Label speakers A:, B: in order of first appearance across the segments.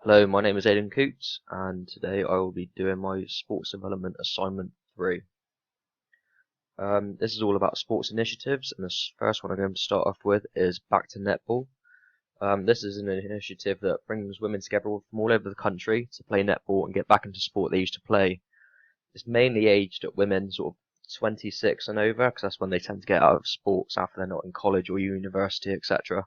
A: Hello, my name is Aidan Coots, and today I will be doing my sports development assignment 3. This is all about sports initiatives, and the first one I'm going to start off with is Back to Netball. This is an initiative that brings women together from all over the country to play netball and get back into sport they used to play. It's mainly aimed at women sort of 26 and over, because that's when they tend to get out of sports after they're not in college or university, etc.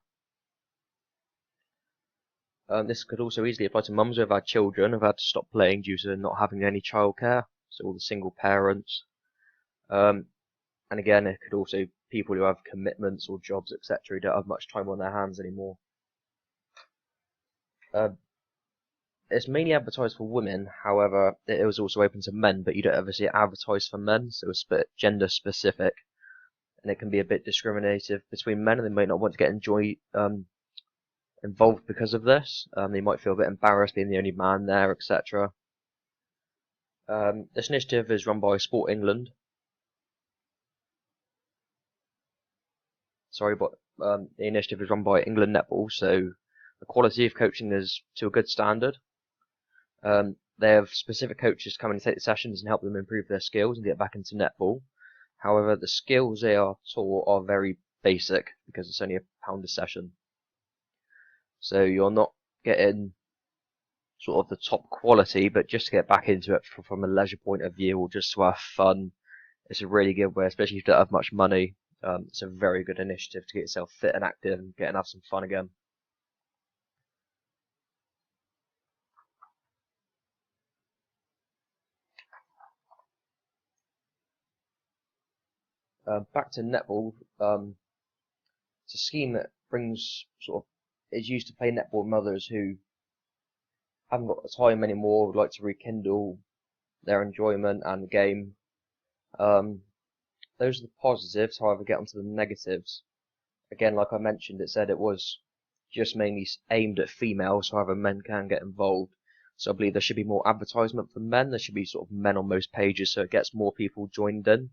A: This could also easily apply to mums who have had children, who have had to stop playing due to not having any childcare, so all the single parents. And again, it could also be people who have commitments or jobs, etc., who don't have much time on their hands anymore. It's mainly advertised for women, however, it was also open to men, but you don't ever see it advertised for men, so it's a bit gender specific, and it can be a bit discriminative between men, and they might not want to get involved because of this. They might feel a bit embarrassed being the only man there, etc. This initiative is run by Sport England. The initiative is run by England Netball, so the quality of coaching is to a good standard. They have specific coaches come and take the sessions and help them improve their skills and get back into netball. However, the skills they are taught are very basic because it's only £1 a session. So you're not getting sort of the top quality, but just to get back into it from a leisure point of view or just to have fun, it's a really good way, especially if you don't have much money. It's a very good initiative to get yourself fit and active and get and have some fun again. Back to netball, it's a scheme that brings is used to play netball with mothers who haven't got the time anymore, would like to rekindle their enjoyment and the game. Those are the positives, however, get onto the negatives. Again, like I mentioned, it said it was just mainly aimed at females, however, men can get involved. So I believe there should be more advertisement for men. There should be sort of men on most pages so it gets more people joined in.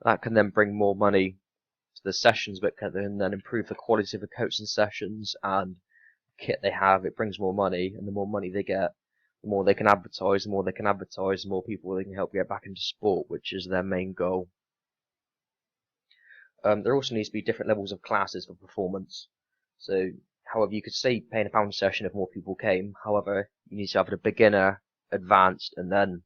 A: That can then bring more money to the sessions, but can then improve the quality of the coaching sessions and kit they have. It brings more money, and the more money they get, the more they can advertise. The more they can advertise, the more people they can help get back into sport, which is their main goal. There also needs to be different levels of classes for performance. So, however, you could say paying £1 a session if more people came. However, you need to have a beginner, advanced, and then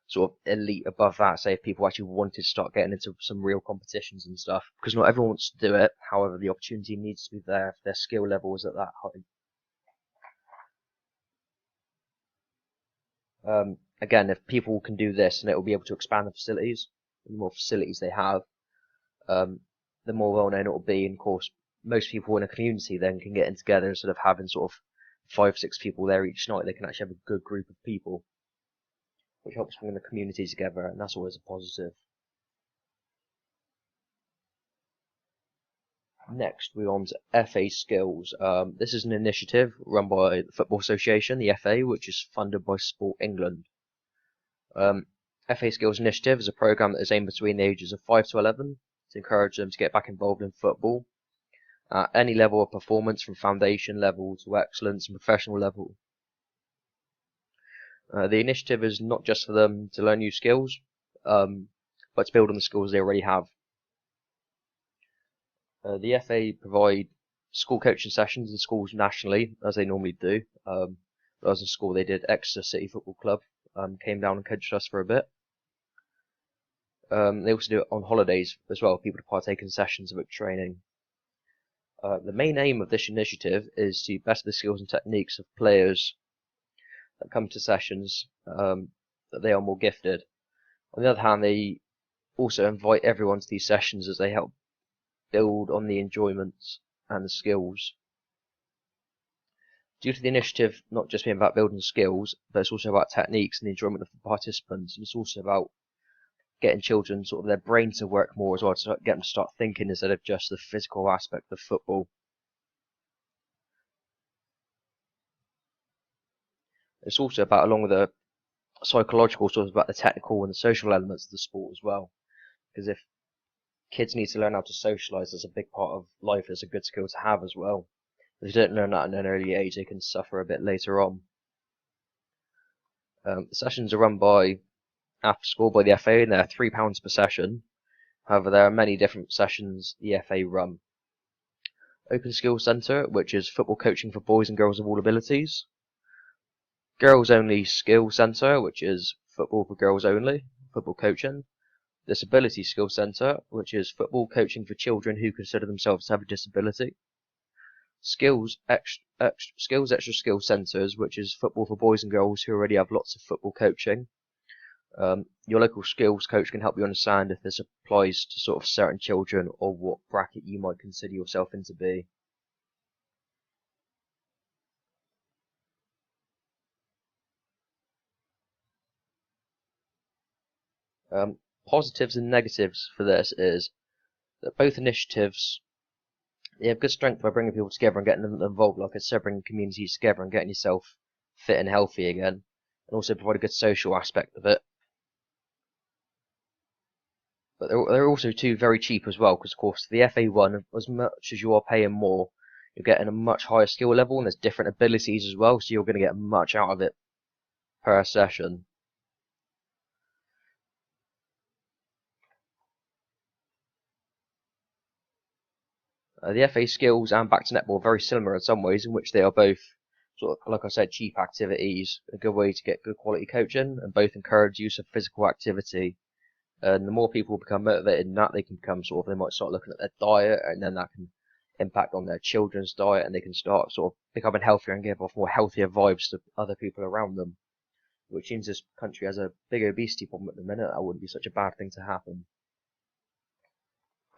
A: sort of elite above that, say if people actually wanted to start getting into some real competitions and stuff, because not everyone wants to do it. However, the opportunity needs to be there if their skill level is at that high. Again, if people can do this, and it will be able to expand the facilities. The more facilities they have, the more well known it will be. And of course, most people in a community then can get in together instead of having sort of 5-6 people there each night. They can actually have a good group of people, which helps bring the community together, and that's always a positive. Next, we're on to FA Skills. This is an initiative run by the Football Association, the FA, which is funded by Sport England. FA Skills Initiative is a program that is aimed between the ages of 5 to 11 to encourage them to get back involved in football at any level of performance, from foundation level to excellence and professional level. The initiative is not just for them to learn new skills, but to build on the skills they already have. The FA provide school coaching sessions in schools nationally, as they normally do. When I was in school, they did Exeter City Football Club, came down and coached us for a bit. They also do it on holidays as well, people to partake in sessions of it training. The main aim of this initiative is to better the skills and techniques of players that come to sessions, that they are more gifted. On the other hand, they also invite everyone to these sessions as they help build on the enjoyments and the skills. Due to the initiative not just being about building skills, but it's also about techniques and the enjoyment of the participants, and it's also about getting children, sort of their brain to work more as well, to get them to start thinking instead of just the physical aspect of football. It's also about, along with the psychological, sort of about the technical and the social elements of the sport as well. Because if kids need to learn how to socialise as a big part of life, it's a good skill to have as well. If they don't learn that at an early age, they can suffer a bit later on. The sessions are run after school by the FA, and they're £3 per session. However, there are many different sessions the FA run. Open Skills Centre, which is football coaching for boys and girls of all abilities. Girls Only Skills Centre, which is football for girls only, football coaching. Disability Skills Centre, which is football coaching for children who consider themselves to have a disability. Skills Extra Skills Centres, which is football for boys and girls who already have lots of football coaching. Your local skills coach can help you understand if this applies to sort of certain children or what bracket you might consider yourself in to be. Positives and negatives for this is that both initiatives, they have good strength by bringing people together and getting them involved, like I said, bringing communities together and getting yourself fit and healthy again, and also provide a good social aspect of it. But they're also too very cheap as well, because of course the FA1, as much as you are paying more, you're getting a much higher skill level, and there's different abilities as well, so you're going to get much out of it per session. The FA skills and Back to Netball are very similar in some ways, in which they are both, sort of, like I said, cheap activities, a good way to get good quality coaching, and both encourage use of physical activity. And the more people become motivated in that, they can become sort of, they might start looking at their diet, and then that can impact on their children's diet, and they can start sort of becoming healthier and give off more healthier vibes to other people around them. Which seems this country has a big obesity problem at the minute. That wouldn't be such a bad thing to happen.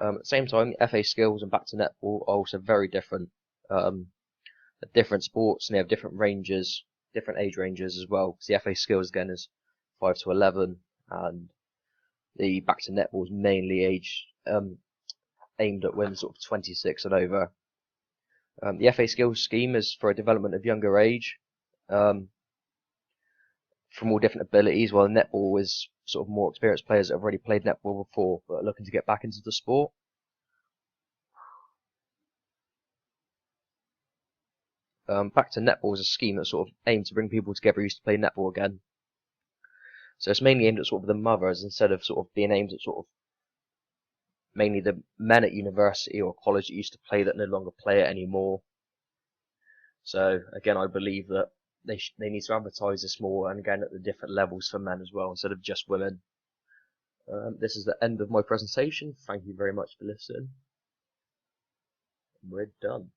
A: At the same time, FA skills and Back to Netball are also very different. They're different sports, and they have different ranges, different age ranges as well. Because the FA skills again is 5 to 11, and the Back to Netball is mainly aimed at women sort of 26 and over. The FA skills scheme is for a development of younger age, from all different abilities, while netball is sort of more experienced players that have already played netball before but are looking to get back into the sport. Back to Netball is a scheme that sort of aimed to bring people together who used to play netball again. So it's mainly aimed at sort of the mothers, instead of sort of being aimed at sort of mainly the men at university or college that used to play that no longer play it anymore. So again, I believe that they need to advertise this more, and again at the different levels for men as well, instead of just women. This is the end of my presentation. Thank you very much for listening. We're done.